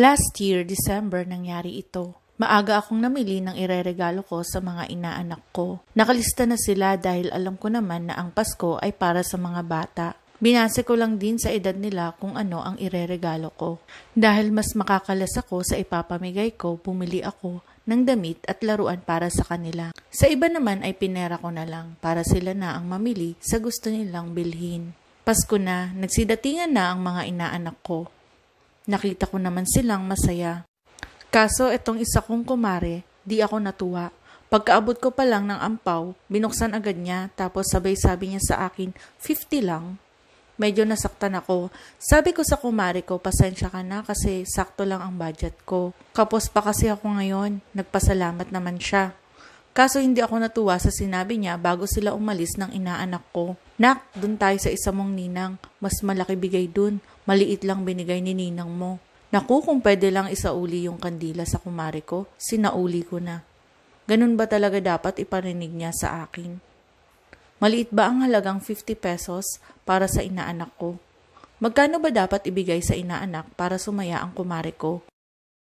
Last year, December, nangyari ito. Maaga akong namili ng ireregalo ko sa mga inaanak ko. Nakalista na sila dahil alam ko naman na ang Pasko ay para sa mga bata. Binase ko lang din sa edad nila kung ano ang ireregalo ko. Dahil mas makakalas ako sa ipapamigay ko, bumili ako ng damit at laruan para sa kanila. Sa iba naman ay pinera ko na lang para sila na ang mamili sa gusto nilang bilhin. Pasko na, nagsidatingan na ang mga inaanak ko. Nakita ko naman silang masaya. Kaso itong isa kong kumare, di ako natuwa. Pagkaabot ko pa lang ng ampaw, binuksan agad niya tapos sabay sabi niya sa akin, 50 lang. Medyo nasaktan ako. Sabi ko sa kumare ko, pasensya ka na kasi sakto lang ang budget ko. Kapos pa kasi ako ngayon, nagpasalamat naman siya. Kaso hindi ako natuwa sa sinabi niya bago sila umalis ng inaanak ko. Nak, dun tayo sa isa mong ninang. Mas malaki bigay dun. Maliit lang binigay ni ninang mo. Naku, kung pwede lang isauli yung kandila sa kumare ko, sinauli ko na. Ganun ba talaga dapat iparinig niya sa akin? Maliit ba ang halagang 50 pesos para sa inaanak ko? Magkano ba dapat ibigay sa inaanak para sumaya ang kumare ko?